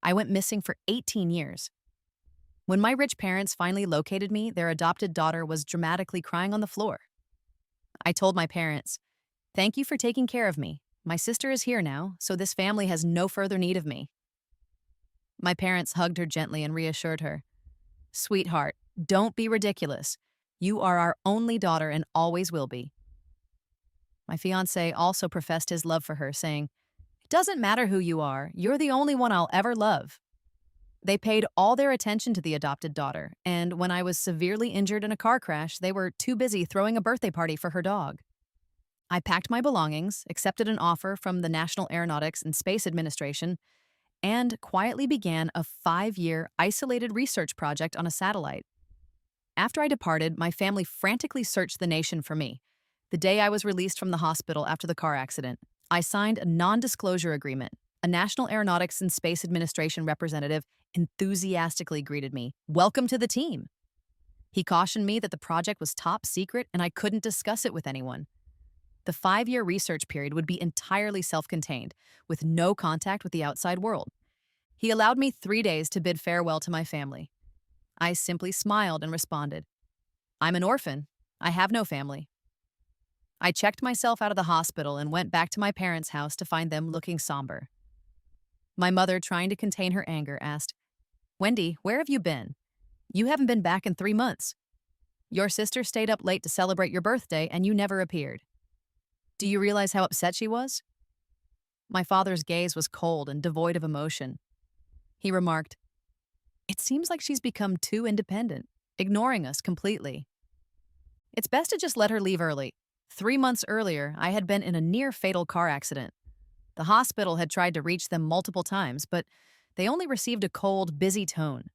I went missing for 18 years. When my rich parents finally located me, their adopted daughter was dramatically crying on the floor. I told my parents, "Thank you for taking care of me. My sister is here now, so this family has no further need of me." My parents hugged her gently and reassured her, "Sweetheart, don't be ridiculous. You are our only daughter and always will be." My fiancé also professed his love for her, saying, "It doesn't matter who you are, you're the only one I'll ever love." They paid all their attention to the adopted daughter, and when I was severely injured in a car crash, they were too busy throwing a birthday party for her dog. I packed my belongings, accepted an offer from the National Aeronautics and Space Administration, and quietly began a 5-year isolated research project on a satellite. After I departed, my family frantically searched the nation for me. The day I was released from the hospital after the car accident, I signed a non-disclosure agreement. A National Aeronautics and Space Administration representative enthusiastically greeted me. "Welcome to the team." He cautioned me that the project was top secret and I couldn't discuss it with anyone. The 5-year research period would be entirely self-contained, with no contact with the outside world. He allowed me 3 days to bid farewell to my family. I simply smiled and responded, "I'm an orphan. I have no family." I checked myself out of the hospital and went back to my parents' house to find them looking somber. My mother, trying to contain her anger, asked, "Wendy, where have you been? You haven't been back in 3 months. Your sister stayed up late to celebrate your birthday and you never appeared." Do you realize how upset she was? My father's gaze was cold and devoid of emotion. He remarked, "It seems like she's become too independent, ignoring us completely. It's best to just let her leave early. 3 months earlier, I had been in a near-fatal car accident. The hospital had tried to reach them multiple times, but they only received a cold, busy tone.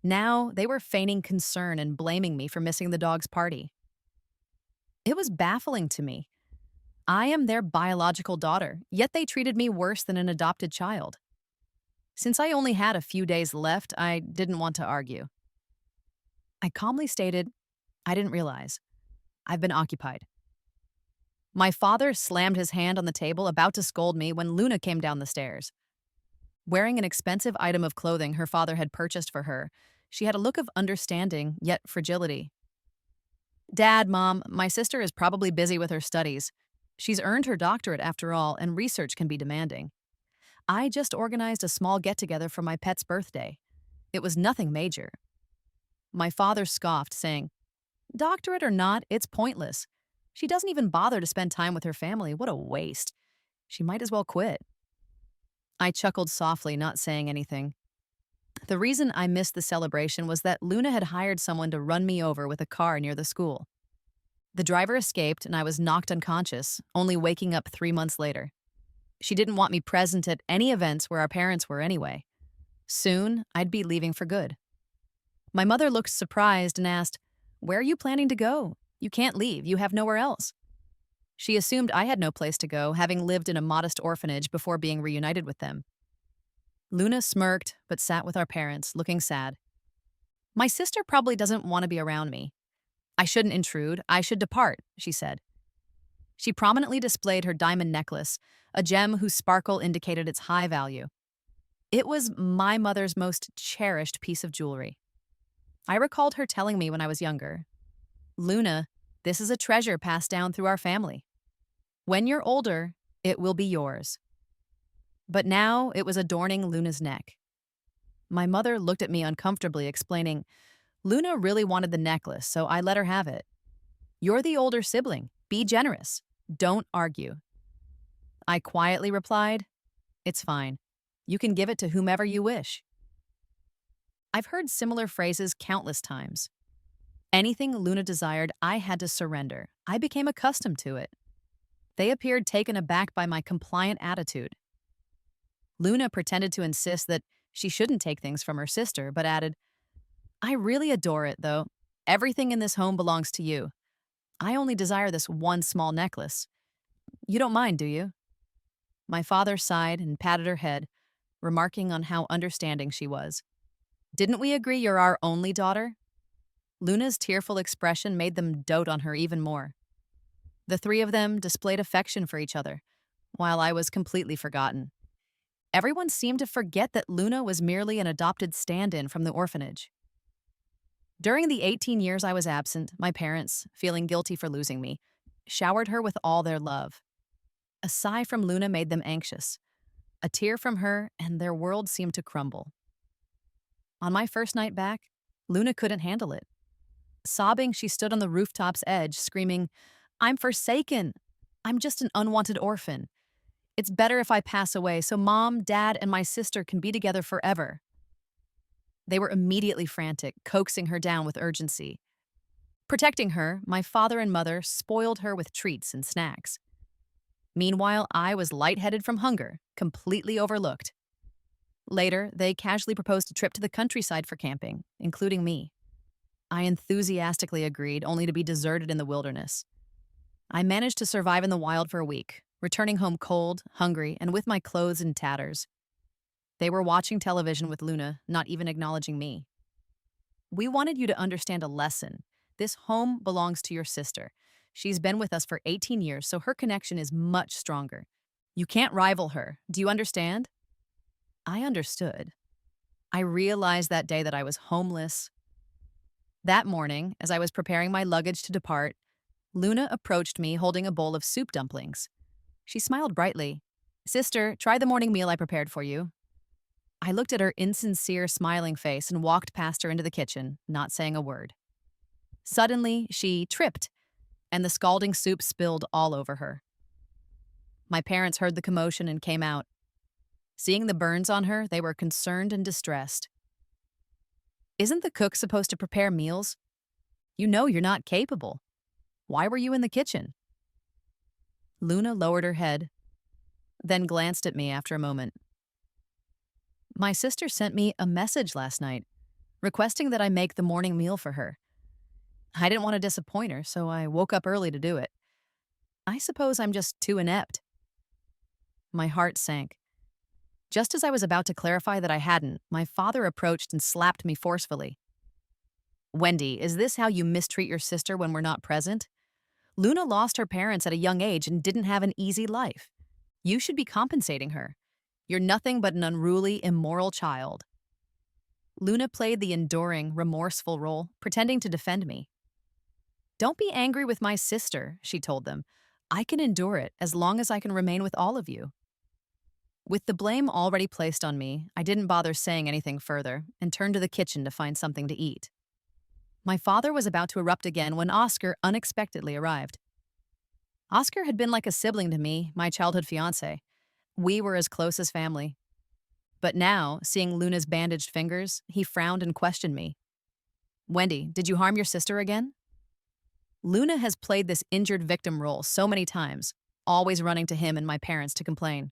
Now, they were feigning concern and blaming me for missing the dog's party. It was baffling to me. I am their biological daughter, yet they treated me worse than an adopted child. Since I only had a few days left, I didn't want to argue. I calmly stated, "I didn't realize. I've been occupied." My father slammed his hand on the table, about to scold me, when Luna came down the stairs. Wearing an expensive item of clothing her father had purchased for her, she had a look of understanding, yet fragility. "Dad, Mom, my sister is probably busy with her studies. She's earned her doctorate after all, and research can be demanding. I just organized a small get-together for my pet's birthday. It was nothing major." My father scoffed, saying, "Doctorate or not, it's pointless. She doesn't even bother to spend time with her family. What a waste. She might as well quit." I chuckled softly, not saying anything. The reason I missed the celebration was that Luna had hired someone to run me over with a car near the school. The driver escaped and I was knocked unconscious, only waking up 3 months later. She didn't want me present at any events where our parents were anyway. Soon, I'd be leaving for good. My mother looked surprised and asked, "Where are you planning to go? You can't leave. You have nowhere else." She assumed I had no place to go, having lived in a modest orphanage before being reunited with them. Luna smirked, but sat with our parents, looking sad. "My sister probably doesn't want to be around me. I shouldn't intrude. I should depart," she said. She prominently displayed her diamond necklace, a gem whose sparkle indicated its high value. It was my mother's most cherished piece of jewelry. I recalled her telling me when I was younger, "Luna, this is a treasure passed down through our family. When you're older, it will be yours." But now it was adorning Luna's neck. My mother looked at me uncomfortably, explaining, "Luna really wanted the necklace, so I let her have it. You're the older sibling. Be generous. Don't argue." I quietly replied, "It's fine. You can give it to whomever you wish." I've heard similar phrases countless times. Anything Luna desired, I had to surrender. I became accustomed to it. They appeared taken aback by my compliant attitude. Luna pretended to insist that she shouldn't take things from her sister, but added, "I really adore it, though. Everything in this home belongs to you. I only desire this one small necklace. You don't mind, do you?" My father sighed and patted her head, remarking on how understanding she was. "Didn't we agree you're our only daughter?" Luna's tearful expression made them dote on her even more. The three of them displayed affection for each other, while I was completely forgotten. Everyone seemed to forget that Luna was merely an adopted stand-in from the orphanage. During the 18 years I was absent, my parents, feeling guilty for losing me, showered her with all their love. A sigh from Luna made them anxious. A tear from her, and their world seemed to crumble. On my first night back, Luna couldn't handle it. Sobbing, she stood on the rooftop's edge, screaming, "I'm forsaken! I'm just an unwanted orphan. It's better if I pass away so Mom, Dad, and my sister can be together forever." They were immediately frantic, coaxing her down with urgency. Protecting her, my father and mother spoiled her with treats and snacks. Meanwhile, I was lightheaded from hunger, completely overlooked. Later, they casually proposed a trip to the countryside for camping, including me. I enthusiastically agreed, only to be deserted in the wilderness. I managed to survive in the wild for a week, returning home cold, hungry, and with my clothes in tatters. They were watching television with Luna, not even acknowledging me. "We wanted you to understand a lesson. This home belongs to your sister. She's been with us for 18 years, so her connection is much stronger. You can't rival her. Do you understand?" I understood. I realized that day that I was homeless. That morning, as I was preparing my luggage to depart, Luna approached me holding a bowl of soup dumplings. She smiled brightly. "Sister, try the morning meal I prepared for you." I looked at her insincere, smiling face and walked past her into the kitchen, not saying a word. Suddenly, she tripped, and the scalding soup spilled all over her. My parents heard the commotion and came out. Seeing the burns on her, they were concerned and distressed. "Isn't the cook supposed to prepare meals? You know you're not capable. Why were you in the kitchen?" Luna lowered her head, then glanced at me after a moment. "My sister sent me a message last night, requesting that I make the morning meal for her. I didn't want to disappoint her, so I woke up early to do it. I suppose I'm just too inept." My heart sank. Just as I was about to clarify that I hadn't, my father approached and slapped me forcefully. "Wendy, is this how you mistreat your sister when we're not present? Luna lost her parents at a young age and didn't have an easy life. You should be compensating her. You're nothing but an unruly, immoral child." Luna played the enduring, remorseful role, pretending to defend me. "Don't be angry with my sister," she told them. "I can endure it as long as I can remain with all of you." With the blame already placed on me, I didn't bother saying anything further and turned to the kitchen to find something to eat. My father was about to erupt again when Oscar unexpectedly arrived. Oscar had been like a sibling to me, my childhood fiancé. We were as close as family. But now, seeing Luna's bandaged fingers, he frowned and questioned me. "Wendy, did you harm your sister again?" Luna has played this injured victim role so many times, always running to him and my parents to complain.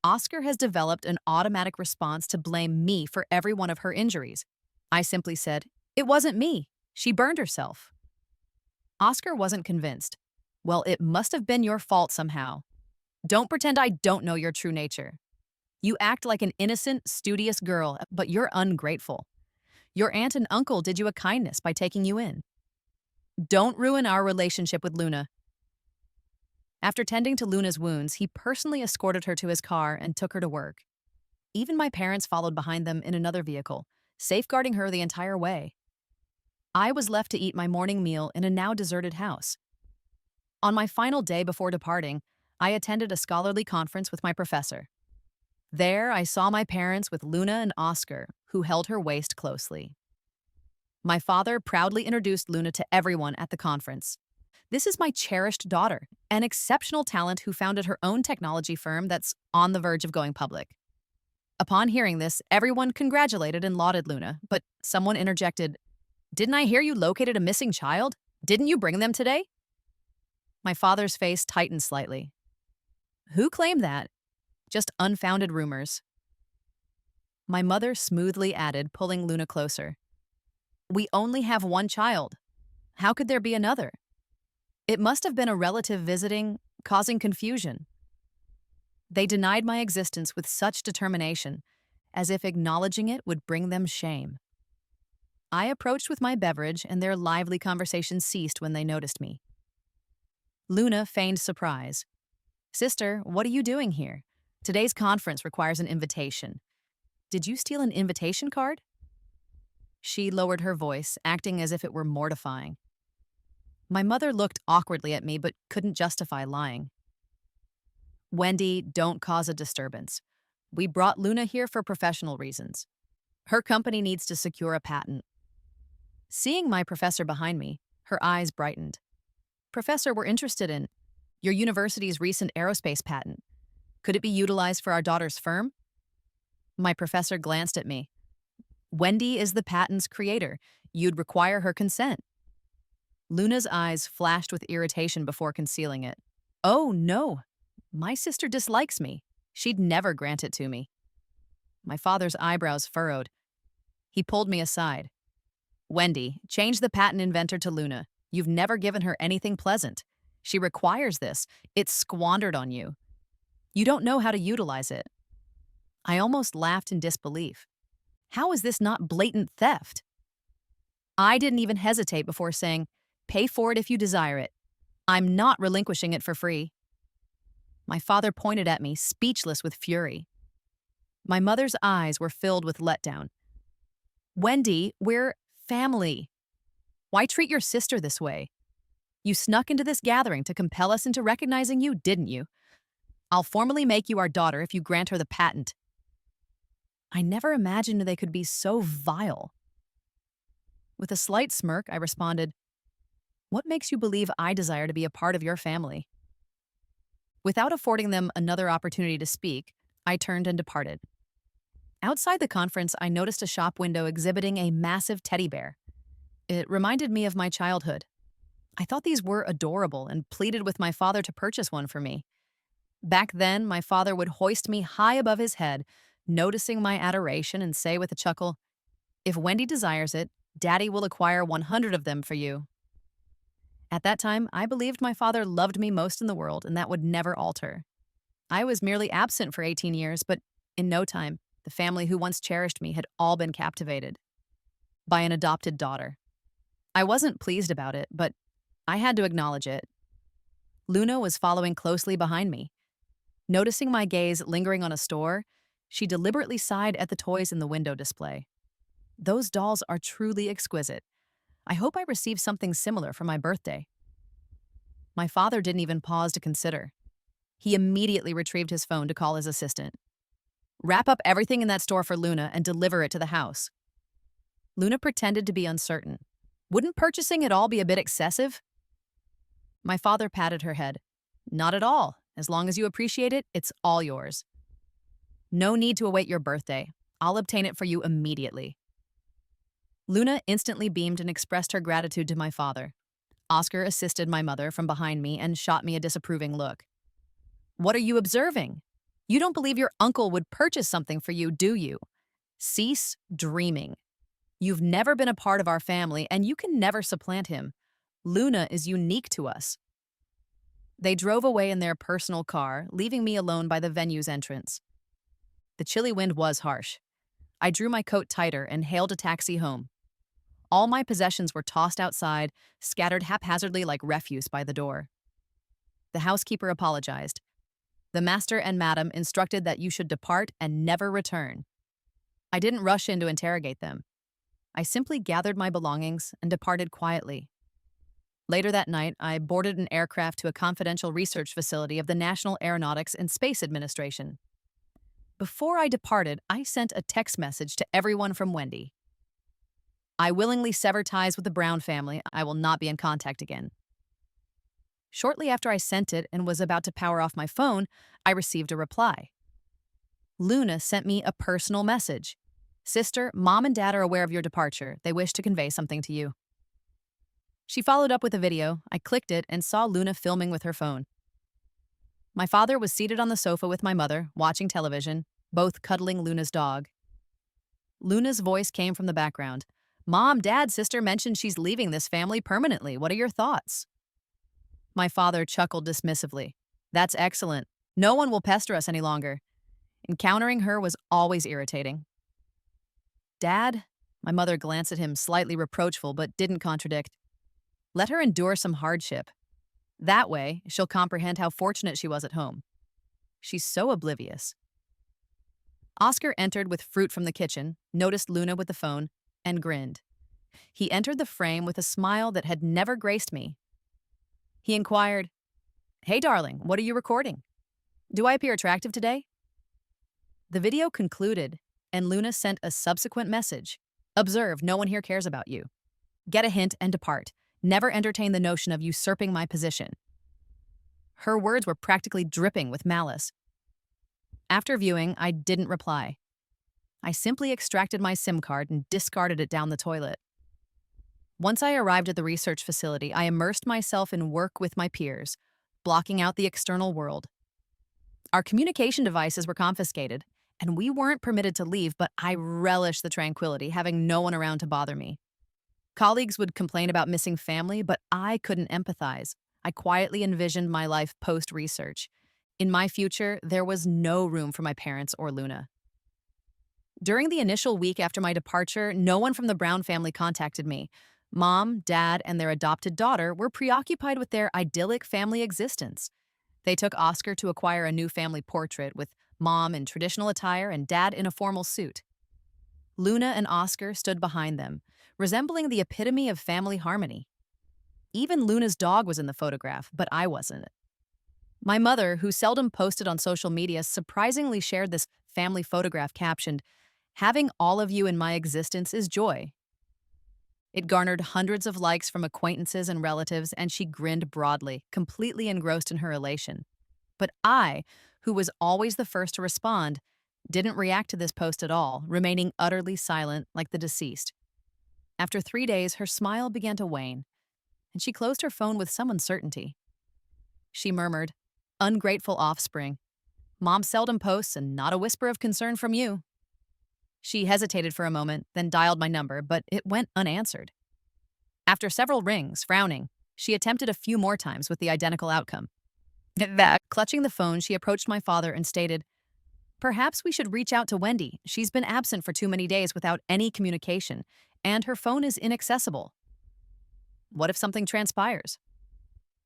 Oscar has developed an automatic response to blame me for every one of her injuries. I simply said, "It wasn't me. She burned herself." Oscar wasn't convinced. "Well, it must have been your fault somehow. Don't pretend I don't know your true nature. You act like an innocent, studious girl, but you're ungrateful. Your aunt and uncle did you a kindness by taking you in. Don't ruin our relationship with Luna." After tending to Luna's wounds, he personally escorted her to his car and took her to work. Even my parents followed behind them in another vehicle, safeguarding her the entire way. I was left to eat my morning meal in a now deserted house. On my final day before departing, I attended a scholarly conference with my professor. There, I saw my parents with Luna and Oscar, who held her waist closely. My father proudly introduced Luna to everyone at the conference. "This is my cherished daughter, an exceptional talent who founded her own technology firm that's on the verge of going public." Upon hearing this, everyone congratulated and lauded Luna, but someone interjected, "Didn't I hear you located a missing child? Didn't you bring them today?" My father's face tightened slightly. "Who claimed that? Just unfounded rumors." My mother smoothly added, pulling Luna closer, "We only have one child. How could there be another? It must have been a relative visiting, causing confusion." They denied my existence with such determination, as if acknowledging it would bring them shame. I approached with my beverage, and their lively conversation ceased when they noticed me. Luna feigned surprise. "Sister, what are you doing here? Today's conference requires an invitation. Did you steal an invitation card? She lowered her voice, acting as if it were mortifying. My mother looked awkwardly at me but couldn't justify lying. Wendy, don't cause a disturbance. We brought Luna here for professional reasons. Her company needs to secure a patent. Seeing my professor behind me, her eyes brightened. Professor, we're interested in your university's recent aerospace patent. Could it be utilized for our daughter's firm? My professor glanced at me. Wendy is the patent's creator. You'd require her consent. Luna's eyes flashed with irritation before concealing it. Oh, no. My sister dislikes me. She'd never grant it to me. My father's eyebrows furrowed. He pulled me aside. Wendy, change the patent inventor to Luna. You've never given her anything pleasant. She requires this. It's squandered on you. You don't know how to utilize it. I almost laughed in disbelief. How is this not blatant theft? I didn't even hesitate before saying, pay for it if you desire it. I'm not relinquishing it for free. My father pointed at me, speechless with fury. My mother's eyes were filled with letdown. Wendy, we're family. Why treat your sister this way? You snuck into this gathering to compel us into recognizing you, didn't you? I'll formally make you our daughter if you grant her the patent. I never imagined they could be so vile. With a slight smirk, I responded, what makes you believe I desire to be a part of your family? Without affording them another opportunity to speak, I turned and departed. Outside the conference, I noticed a shop window exhibiting a massive teddy bear. It reminded me of my childhood. I thought these were adorable and pleaded with my father to purchase one for me. Back then, my father would hoist me high above his head, noticing my adoration and say with a chuckle, if Wendy desires it, Daddy will acquire 100 of them for you. At that time, I believed my father loved me most in the world, and that would never alter. I was merely absent for 18 years, but in no time, the family who once cherished me had all been captivated by an adopted daughter. I wasn't pleased about it, but I had to acknowledge it. Luna was following closely behind me. Noticing my gaze lingering on a store, she deliberately sighed at the toys in the window display. Those dolls are truly exquisite. I hope I receive something similar for my birthday. My father didn't even pause to consider. He immediately retrieved his phone to call his assistant. Wrap up everything in that store for Luna and deliver it to the house. Luna pretended to be uncertain. Wouldn't purchasing it all be a bit excessive? My father patted her head. Not at all. As long as you appreciate it, it's all yours. No need to await your birthday. I'll obtain it for you immediately. Luna instantly beamed and expressed her gratitude to my father. Oscar assisted my mother from behind me and shot me a disapproving look. What are you observing? You don't believe your uncle would purchase something for you, do you? Cease dreaming. You've never been a part of our family, and you can never supplant him. Luna is unique to us. They drove away in their personal car, leaving me alone by the venue's entrance. The chilly wind was harsh. I drew my coat tighter and hailed a taxi home. All my possessions were tossed outside, scattered haphazardly like refuse by the door. The housekeeper apologized. The master and madam instructed that you should depart and never return. I didn't rush in to interrogate them. I simply gathered my belongings and departed quietly. Later that night, I boarded an aircraft to a confidential research facility of the National Aeronautics and Space Administration. Before I departed, I sent a text message to everyone from Wendy. I willingly sever ties with the Brown family. I will not be in contact again. Shortly after I sent it and was about to power off my phone, I received a reply. Luna sent me a personal message. Sister, Mom and Dad are aware of your departure. They wish to convey something to you. She followed up with a video. I clicked it and saw Luna filming with her phone. My father was seated on the sofa with my mother, watching television, both cuddling Luna's dog. Luna's voice came from the background. Mom, Dad, Sister mentioned she's leaving this family permanently. What are your thoughts? My father chuckled dismissively. That's excellent. No one will pester us any longer. Encountering her was always irritating. Dad? My mother glanced at him, slightly reproachful, but didn't contradict. Let her endure some hardship. That way, she'll comprehend how fortunate she was at home. She's so oblivious. Oscar entered with fruit from the kitchen, noticed Luna with the phone, and grinned. He entered the frame with a smile that had never graced me. He inquired, "Hey, darling, what are you recording? Do I appear attractive today?" The video concluded, and Luna sent a subsequent message. "Observe, no one here cares about you. Get a hint and depart. Never entertain the notion of usurping my position." Her words were practically dripping with malice. After viewing, I didn't reply. I simply extracted my SIM card and discarded it down the toilet. Once I arrived at the research facility, I immersed myself in work with my peers, blocking out the external world. Our communication devices were confiscated, and we weren't permitted to leave, but I relished the tranquility, having no one around to bother me. Colleagues would complain about missing family, but I couldn't empathize. I quietly envisioned my life post-research. In my future, there was no room for my parents or Luna. During the initial week after my departure, no one from the Brown family contacted me. Mom, Dad, and their adopted daughter were preoccupied with their idyllic family existence. They took Oscar to acquire a new family portrait with Mom in traditional attire and Dad in a formal suit. Luna and Oscar stood behind them, resembling the epitome of family harmony. Even Luna's dog was in the photograph, but I wasn't. My mother, who seldom posted on social media, surprisingly shared this family photograph captioned, "Having all of you in my existence is joy." It garnered hundreds of likes from acquaintances and relatives, and she grinned broadly, completely engrossed in her elation. But I, who was always the first to respond, didn't react to this post at all, remaining utterly silent like the deceased. After 3 days, her smile began to wane, and she closed her phone with some uncertainty. She murmured, "Ungrateful offspring. Mom seldom posts and not a whisper of concern from you." She hesitated for a moment, then dialed my number, but it went unanswered. After several rings, frowning, she attempted a few more times with the identical outcome. Clutching the phone, she approached my father and stated, "Perhaps we should reach out to Wendy. She's been absent for too many days without any communication, and her phone is inaccessible. What if something transpires?"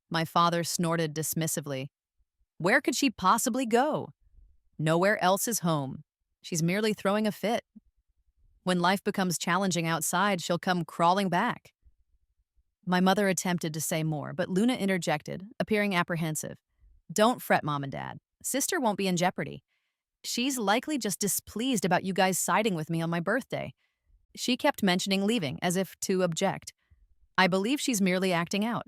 My father snorted dismissively. "Where could she possibly go? Nowhere else is home. She's merely throwing a fit. When life becomes challenging outside, she'll come crawling back." My mother attempted to say more, but Luna interjected, appearing apprehensive. "Don't fret, Mom and Dad. Sister won't be in jeopardy. She's likely just displeased about you guys siding with me on my birthday. She kept mentioning leaving, as if to object. I believe she's merely acting out."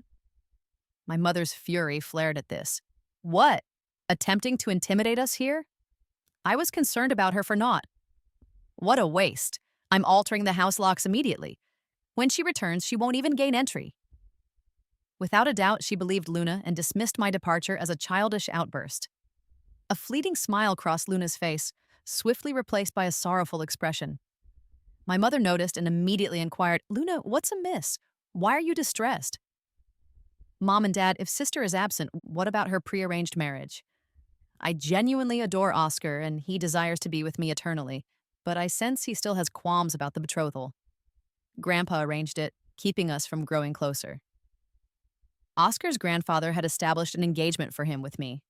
My mother's fury flared at this. "What? Attempting to intimidate us here? I was concerned about her for naught. What a waste. I'm altering the house locks immediately. When she returns, she won't even gain entry." Without a doubt, she believed Luna and dismissed my departure as a childish outburst. A fleeting smile crossed Luna's face, swiftly replaced by a sorrowful expression. My mother noticed and immediately inquired, "Luna, what's amiss? Why are you distressed?" "Mom and Dad, if Sister is absent, what about her prearranged marriage? I genuinely adore Oscar, and he desires to be with me eternally, but I sense he still has qualms about the betrothal. Grandpa arranged it, keeping us from growing closer." Oscar's grandfather had established an engagement for him with me.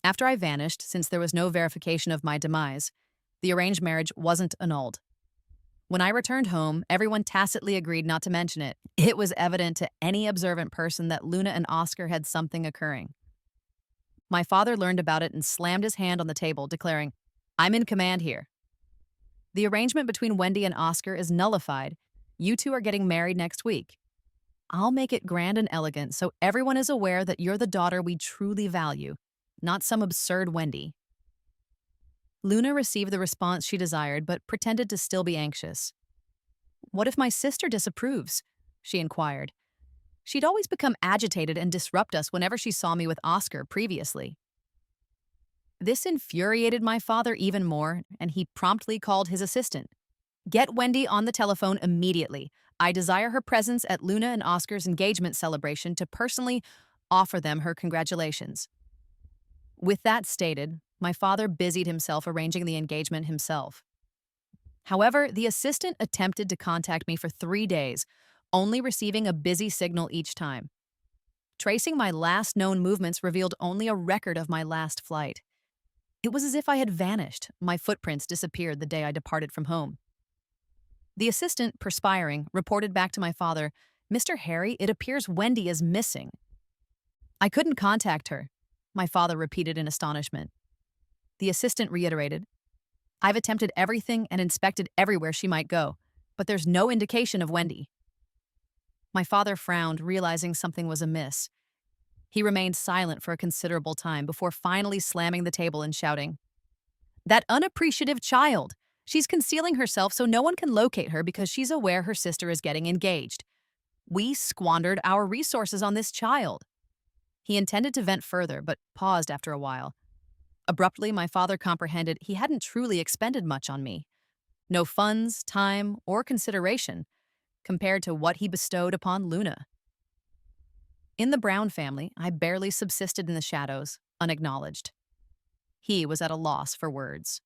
After I vanished, since there was no verification of my demise, the arranged marriage wasn't annulled. When I returned home, everyone tacitly agreed not to mention it. It was evident to any observant person that Luna and Oscar had something occurring. My father learned about it and slammed his hand on the table, declaring, "I'm in command here. The arrangement between Wendy and Oscar is nullified. You two are getting married next week. I'll make it grand and elegant so everyone is aware that you're the daughter we truly value, not some absurd Wendy." Luna received the response she desired, but pretended to still be anxious. "What if my sister disapproves?" she inquired. She'd always become agitated and disrupt us whenever she saw me with Oscar previously. This infuriated my father even more, and he promptly called his assistant. "Get Wendy on the telephone immediately. I desire her presence at Luna and Oscar's engagement celebration to personally offer them her congratulations." With that stated, my father busied himself arranging the engagement himself. However, the assistant attempted to contact me for 3 days, only receiving a busy signal each time. Tracing my last known movements revealed only a record of my last flight. It was as if I had vanished. My footprints disappeared the day I departed from home. The assistant, perspiring, reported back to my father, "Mr. Harry, it appears Wendy is missing." "I couldn't contact her," my father repeated in astonishment. The assistant reiterated, "I've attempted everything and inspected everywhere she might go, but there's no indication of Wendy." My father frowned, realizing something was amiss. He remained silent for a considerable time before finally slamming the table and shouting, "That unappreciative child! She's concealing herself so no one can locate her because she's aware her sister is getting engaged. We squandered our resources on this child." He intended to vent further, but paused after a while. Abruptly, my father comprehended he hadn't truly expended much on me. No funds, time, or consideration compared to what he bestowed upon Luna. In the Brown family, I barely subsisted in the shadows, unacknowledged. He was at a loss for words.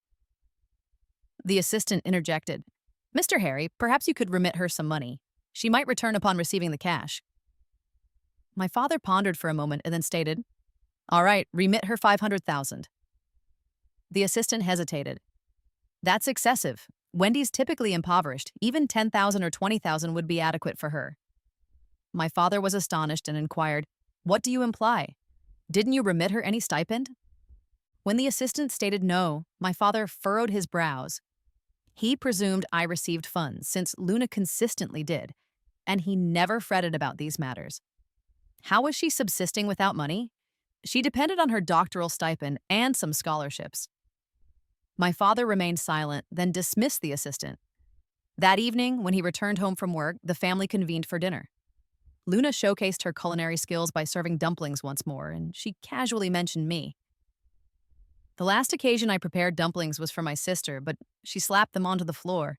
The assistant interjected, "Mr. Harry, perhaps you could remit her some money. She might return upon receiving the cash." My father pondered for a moment and then stated, "All right, remit her 500,000. The assistant hesitated. "That's excessive. Wendy's typically impoverished. Even 10,000 or 20,000 would be adequate for her." My father was astonished and inquired, "What do you imply? Didn't you remit her any stipend?" When the assistant stated no, my father furrowed his brows. He presumed I received funds, since Luna consistently did, and he never fretted about these matters. How was she subsisting without money? She depended on her doctoral stipend and some scholarships. My father remained silent, then dismissed the assistant. That evening, when he returned home from work, the family convened for dinner. Luna showcased her culinary skills by serving dumplings once more, and she casually mentioned me. The last occasion I prepared dumplings was for my sister, but she slapped them onto the floor.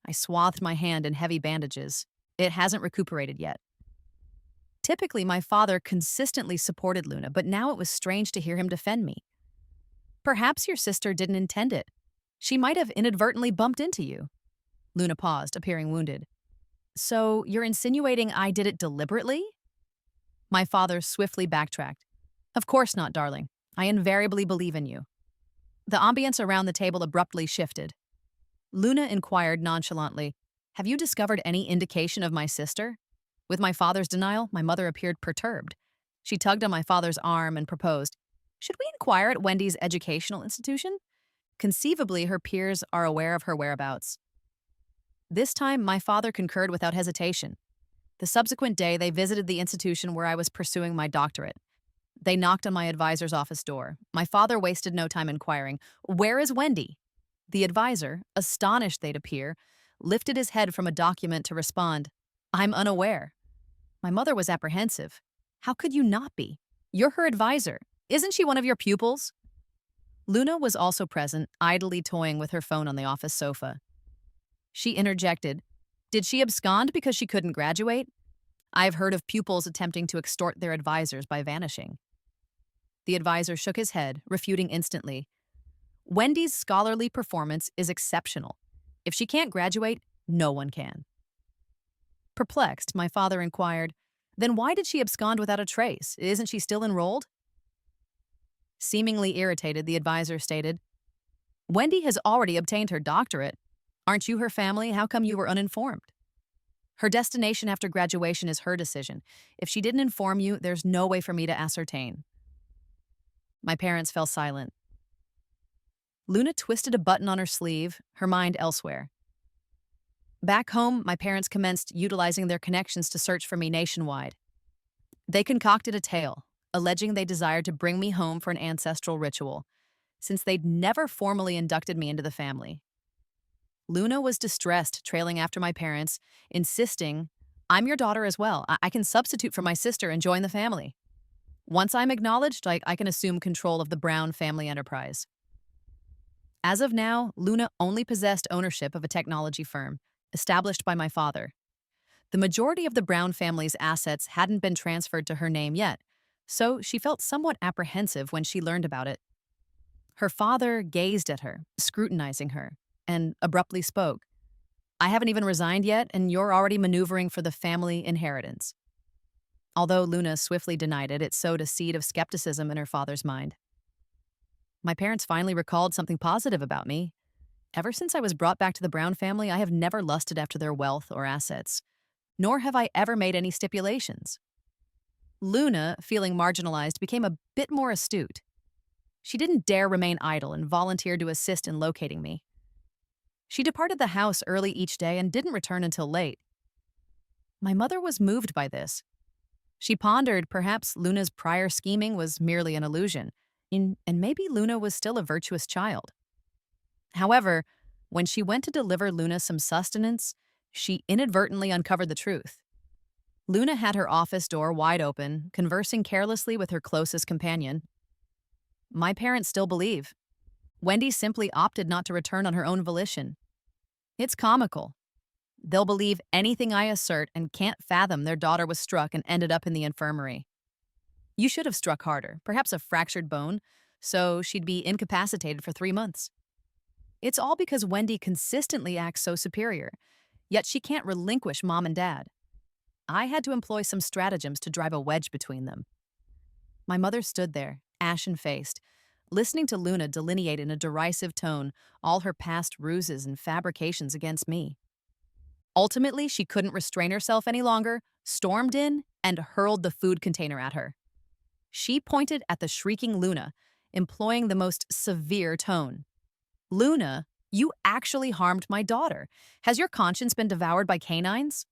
I swathed my hand in heavy bandages. It hasn't recuperated yet. Typically, my father consistently supported Luna, but now it was strange to hear him defend me. "Perhaps your sister didn't intend it. She might have inadvertently bumped into you." Luna paused, appearing wounded. "So you're insinuating I did it deliberately?" My father swiftly backtracked. "Of course not, darling. I invariably believe in you." The ambience around the table abruptly shifted. Luna inquired nonchalantly, "Have you discovered any indication of my sister?" With my father's denial, my mother appeared perturbed. She tugged on my father's arm and proposed, "Should we inquire at Wendy's educational institution? Conceivably, her peers are aware of her whereabouts." This time, my father concurred without hesitation. The subsequent day, they visited the institution where I was pursuing my doctorate. They knocked on my advisor's office door. My father wasted no time inquiring, "Where is Wendy?" The advisor, astonished they'd appear, lifted his head from a document to respond, "I'm unaware." My mother was apprehensive. "How could you not be? You're her advisor. Isn't she one of your pupils?" Luna was also present, idly toying with her phone on the office sofa. She interjected, "Did she abscond because she couldn't graduate? I've heard of pupils attempting to extort their advisors by vanishing." The advisor shook his head, refuting instantly. "Wendy's scholarly performance is exceptional. If she can't graduate, no one can." Perplexed, my father inquired, "Then why did she abscond without a trace? Isn't she still enrolled?" Seemingly irritated, the advisor stated, "Wendy has already obtained her doctorate. Aren't you her family? How come you were uninformed? Her destination after graduation is her decision. If she didn't inform you, there's no way for me to ascertain." My parents fell silent. Luna twisted a button on her sleeve, her mind elsewhere. Back home, my parents commenced utilizing their connections to search for me nationwide. They concocted a tale, alleging they desired to bring me home for an ancestral ritual, since they'd never formally inducted me into the family. Luna was distressed, trailing after my parents, insisting, "I'm your daughter as well. I can substitute for my sister and join the family. Once I'm acknowledged, I can assume control of the Brown family enterprise." As of now, Luna only possessed ownership of a technology firm, established by my father. The majority of the Brown family's assets hadn't been transferred to her name yet, so she felt somewhat apprehensive when she learned about it. Her father gazed at her, scrutinizing her, and abruptly spoke, "I haven't even resigned yet, and you're already maneuvering for the family inheritance." Although Luna swiftly denied it, it sowed a seed of skepticism in her father's mind. My parents finally recalled something positive about me. Ever since I was brought back to the Brown family, I have never lusted after their wealth or assets, nor have I ever made any stipulations. Luna, feeling marginalized, became a bit more astute. She didn't dare remain idle and volunteered to assist in locating me. She departed the house early each day and didn't return until late. My mother was moved by this. She pondered perhaps Luna's prior scheming was merely an illusion, and maybe Luna was still a virtuous child. However, when she went to deliver Luna some sustenance, she inadvertently uncovered the truth. Luna had her office door wide open, conversing carelessly with her closest companion. My parents still believe. Wendy simply opted not to return on her own volition. It's comical. They'll believe anything I assert and can't fathom their daughter was struck and ended up in the infirmary. You should have struck harder, perhaps a fractured bone, so she'd be incapacitated for 3 months. It's all because Wendy consistently acts so superior, yet she can't relinquish mom and dad. I had to employ some stratagems to drive a wedge between them. My mother stood there, ashen-faced, listening to Luna delineate in a derisive tone all her past ruses and fabrications against me. Ultimately, she couldn't restrain herself any longer, stormed in, and hurled the food container at her. She pointed at the shrieking Luna, employing the most severe tone. "Luna, you actually harmed my daughter. Has your conscience been devoured by canines?"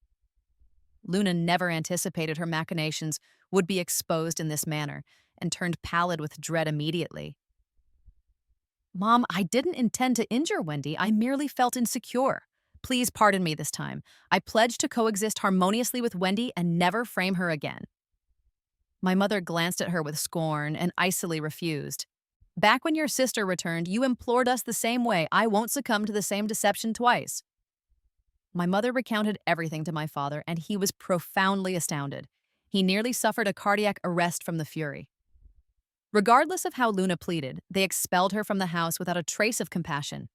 Luna never anticipated her machinations would be exposed in this manner and turned pallid with dread immediately. "Mom, I didn't intend to injure Wendy. I merely felt insecure. Please pardon me this time. I pledge to coexist harmoniously with Wendy and never frame her again." My mother glanced at her with scorn and icily refused. "Back when your sister returned, you implored us the same way. I won't succumb to the same deception twice." My mother recounted everything to my father, and he was profoundly astounded. He nearly suffered a cardiac arrest from the fury. Regardless of how Luna pleaded, they expelled her from the house without a trace of compassion.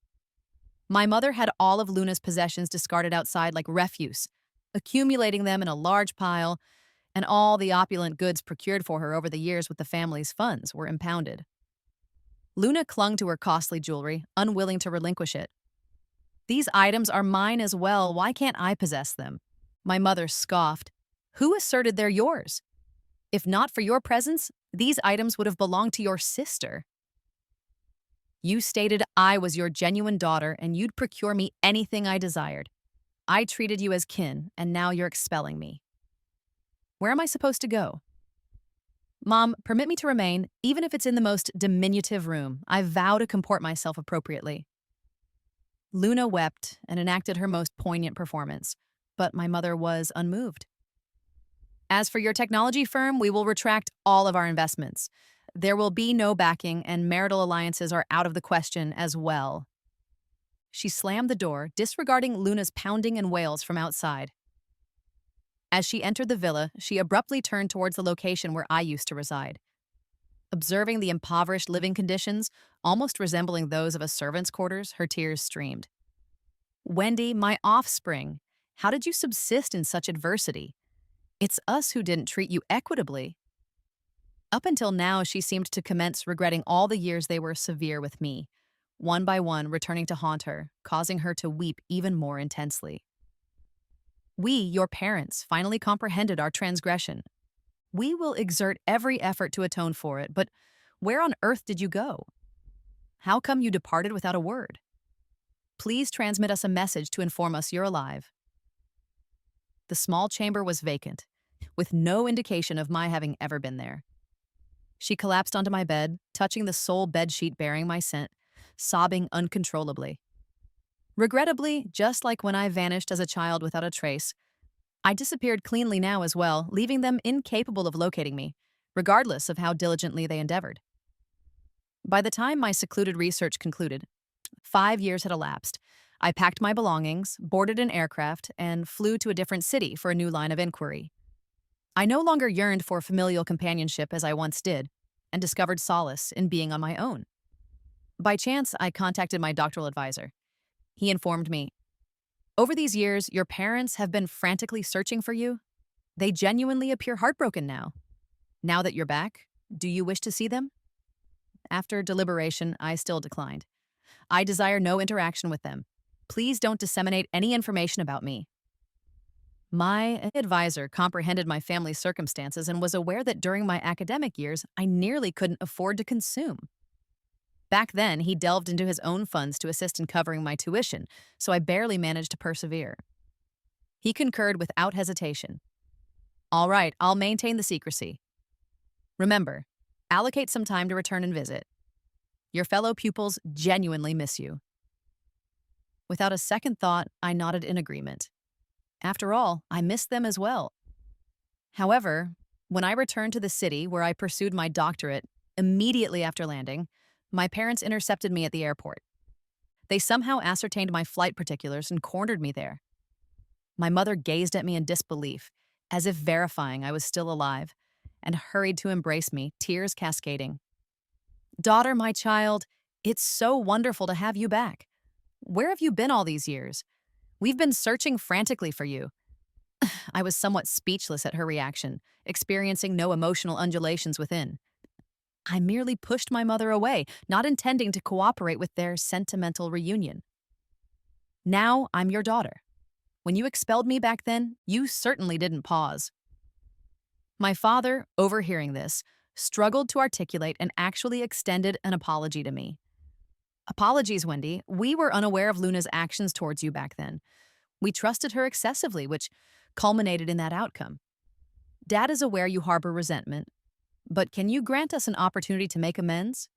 My mother had all of Luna's possessions discarded outside like refuse, accumulating them in a large pile, and all the opulent goods procured for her over the years with the family's funds were impounded. Luna clung to her costly jewelry, unwilling to relinquish it. "These items are mine as well. Why can't I possess them?" My mother scoffed. "Who asserted they're yours? If not for your presence, these items would have belonged to your sister. You stated I was your genuine daughter and you'd procure me anything I desired. I treated you as kin, and now you're expelling me. Where am I supposed to go?" "Mom, permit me to remain, even if it's in the most diminutive room. I vow to comport myself appropriately." Luna wept and enacted her most poignant performance, but my mother was unmoved. "As for your technology firm, we will retract all of our investments. There will be no backing, and marital alliances are out of the question as well." She slammed the door, disregarding Luna's pounding and wails from outside. As she entered the villa, she abruptly turned towards the location where I used to reside. Observing the impoverished living conditions, almost resembling those of a servant's quarters, her tears streamed. "Wendy, my offspring, how did you subsist in such adversity? It's us who didn't treat you equitably." Up until now, she seemed to commence regretting all the years they were severe with me, one by one returning to haunt her, causing her to weep even more intensely. "We, your parents, finally comprehended our transgression. We will exert every effort to atone for it, but where on earth did you go? How come you departed without a word? Please transmit us a message to inform us you're alive." The small chamber was vacant, with no indication of my having ever been there. She collapsed onto my bed, touching the sole bedsheet bearing my scent, sobbing uncontrollably. Regrettably, just like when I vanished as a child without a trace, I disappeared cleanly now as well, leaving them incapable of locating me, regardless of how diligently they endeavored. By the time my secluded research concluded, 5 years had elapsed. I packed my belongings, boarded an aircraft, and flew to a different city for a new line of inquiry. I no longer yearned for familial companionship as I once did, and discovered solace in being on my own. By chance, I contacted my doctoral advisor. He informed me, "Over these years, your parents have been frantically searching for you. They genuinely appear heartbroken now. Now that you're back, do you wish to see them?" After deliberation, I still declined. I desire no interaction with them. Please don't disseminate any information about me. My advisor comprehended my family's circumstances and was aware that during my academic years, I nearly couldn't afford to consume. Back then, he delved into his own funds to assist in covering my tuition, so I barely managed to persevere. He concurred without hesitation. All right, I'll maintain the secrecy. Remember, allocate some time to return and visit. Your fellow pupils genuinely miss you. Without a second thought, I nodded in agreement. After all, I missed them as well. However, when I returned to the city where I pursued my doctorate immediately after landing, my parents intercepted me at the airport. They somehow ascertained my flight particulars and cornered me there. My mother gazed at me in disbelief, as if verifying I was still alive, and hurried to embrace me, tears cascading. Daughter, my child, it's so wonderful to have you back. Where have you been all these years? We've been searching frantically for you. I was somewhat speechless at her reaction, experiencing no emotional undulations within. I merely pushed my mother away, not intending to cooperate with their sentimental reunion. Now I'm your daughter. When you expelled me back then, you certainly didn't pause. My father, overhearing this, struggled to articulate and actually extended an apology to me. Apologies, Wendy. We were unaware of Luna's actions towards you back then. We trusted her excessively, which culminated in that outcome. Dad is aware you harbor resentment, but can you grant us an opportunity to make amends?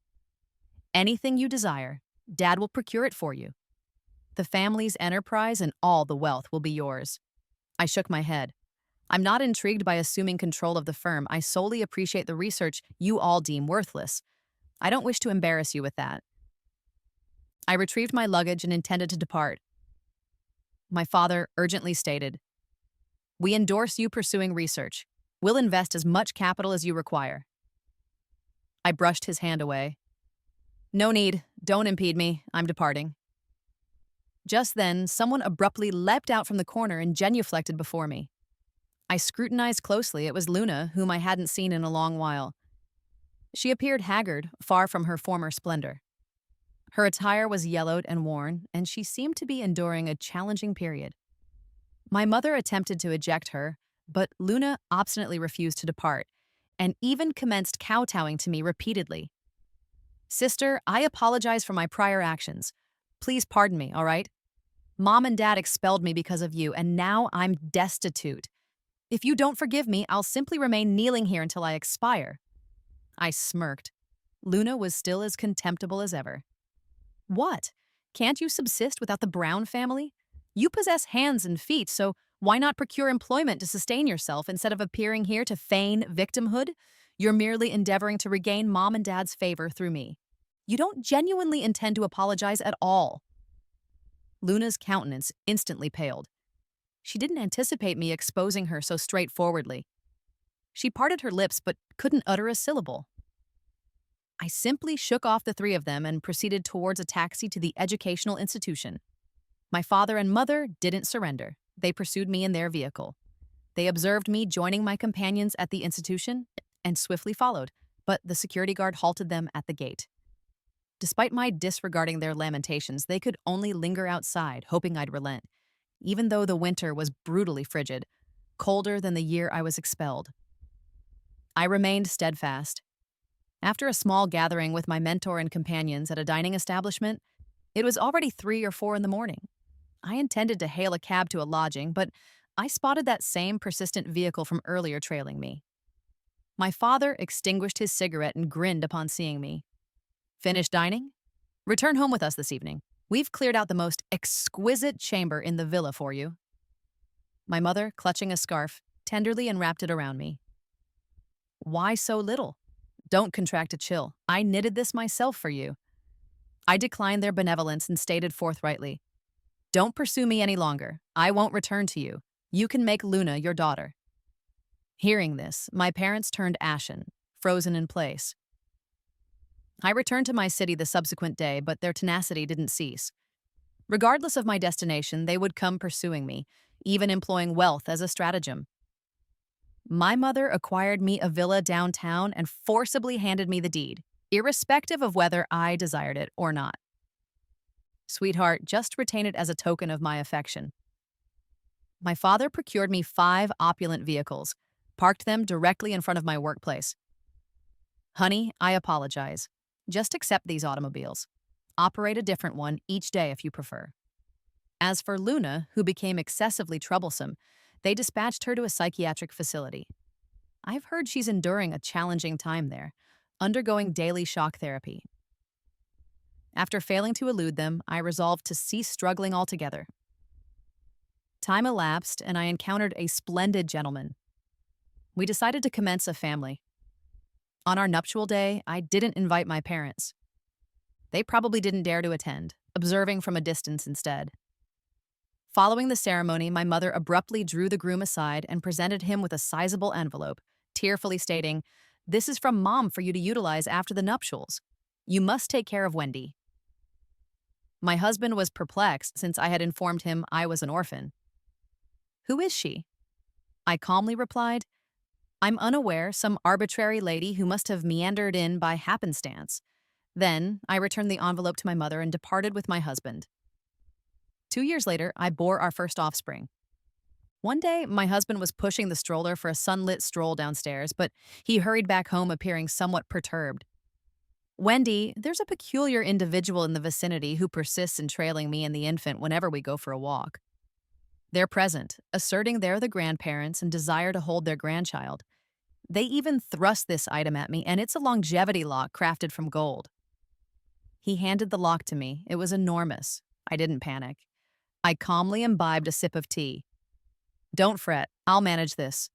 Anything you desire, Dad will procure it for you. The family's enterprise and all the wealth will be yours. I shook my head. I'm not intrigued by assuming control of the firm. I solely appreciate the research you all deem worthless. I don't wish to embarrass you with that. I retrieved my luggage and intended to depart. My father urgently stated, "We endorse you pursuing research. We'll invest as much capital as you require." I brushed his hand away. "No need. Don't impede me. I'm departing." Just then, someone abruptly leapt out from the corner and genuflected before me. I scrutinized closely. It was Luna, whom I hadn't seen in a long while. She appeared haggard, far from her former splendor. Her attire was yellowed and worn, and she seemed to be enduring a challenging period. My mother attempted to eject her, but Luna obstinately refused to depart, and even commenced kowtowing to me repeatedly. "Sister, I apologize for my prior actions. Please pardon me, all right? Mom and Dad expelled me because of you, and now I'm destitute. If you don't forgive me, I'll simply remain kneeling here until I expire." I smirked. Luna was still as contemptible as ever. "What? Can't you subsist without the Brown family? You possess hands and feet, so why not procure employment to sustain yourself instead of appearing here to feign victimhood? You're merely endeavoring to regain Mom and Dad's favor through me. You don't genuinely intend to apologize at all." Luna's countenance instantly paled. She didn't anticipate me exposing her so straightforwardly. She parted her lips but couldn't utter a syllable. I simply shook off the three of them and proceeded towards a taxi to the educational institution. My father and mother didn't surrender. They pursued me in their vehicle. They observed me joining my companions at the institution and swiftly followed, but the security guard halted them at the gate. Despite my disregarding their lamentations, they could only linger outside, hoping I'd relent, even though the winter was brutally frigid, colder than the year I was expelled. I remained steadfast. After a small gathering with my mentor and companions at a dining establishment, it was already 3 or 4 in the morning. I intended to hail a cab to a lodging, but I spotted that same persistent vehicle from earlier trailing me. My father extinguished his cigarette and grinned upon seeing me. "Finished dining? Return home with us this evening. We've cleared out the most exquisite chamber in the villa for you." My mother, clutching a scarf, tenderly enwrapped it around me. "Why so little? Don't contract a chill. I knitted this myself for you." I declined their benevolence and stated forthrightly, "Don't pursue me any longer. I won't return to you. You can make Luna your daughter." Hearing this, my parents turned ashen, frozen in place. I returned to my city the subsequent day, but their tenacity didn't cease. Regardless of my destination, they would come pursuing me, even employing wealth as a stratagem. My mother acquired me a villa downtown and forcibly handed me the deed. irrespective of whether I desired it or not. Sweetheart, just retain it as a token of my affection. My father procured me 5 opulent vehicles, parked them directly in front of my workplace. Honey, I apologize. Just accept these automobiles. Operate a different one each day if you prefer. As for Luna, who became excessively troublesome, they dispatched her to a psychiatric facility. I've heard she's enduring a challenging time there, undergoing daily shock therapy. After failing to elude them, I resolved to cease struggling altogether. Time elapsed, and I encountered a splendid gentleman. We decided to commence a family. On our nuptial day, I didn't invite my parents. They probably didn't dare to attend, observing from a distance instead. Following the ceremony, my mother abruptly drew the groom aside and presented him with a sizable envelope, tearfully stating, "This is from Mom for you to utilize after the nuptials. You must take care of Wendy." My husband was perplexed since I had informed him I was an orphan. "Who is she?" I calmly replied, "I'm unaware, some arbitrary lady who must have meandered in by happenstance." Then I returned the envelope to my mother and departed with my husband. 2 years later, I bore our first offspring. One day, my husband was pushing the stroller for a sunlit stroll downstairs, but he hurried back home appearing somewhat perturbed. "Wendy, there's a peculiar individual in the vicinity who persists in trailing me and the infant whenever we go for a walk. They're present, asserting they're the grandparents and desire to hold their grandchild. They even thrust this item at me, and it's a longevity lock crafted from gold." He handed the lock to me. It was enormous. I didn't panic. I calmly imbibed a sip of tea. "Don't fret, I'll manage this."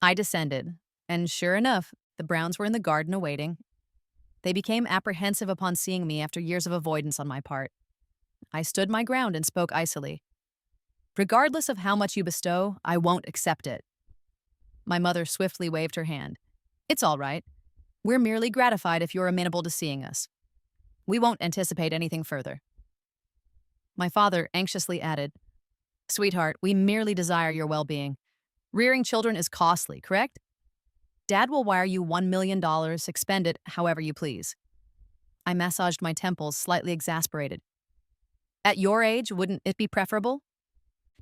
I descended, and sure enough, the Browns were in the garden awaiting. They became apprehensive upon seeing me after years of avoidance on my part. I stood my ground and spoke icily. "Regardless of how much you bestow, I won't accept it." My mother swiftly waved her hand. "It's all right. We're merely gratified if you're amenable to seeing us. We won't anticipate anything further." My father anxiously added, "Sweetheart, we merely desire your well-being. Rearing children is costly, correct? Dad will wire you $1 million, expend it however you please." I massaged my temples, slightly exasperated. "At your age, wouldn't it be preferable?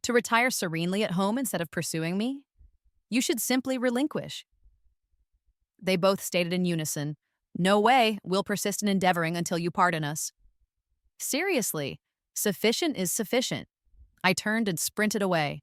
To retire serenely at home instead of pursuing me? You should simply relinquish." They both stated in unison, "No way, we'll persist in endeavoring until you pardon us." Seriously, sufficient is sufficient. I turned and sprinted away.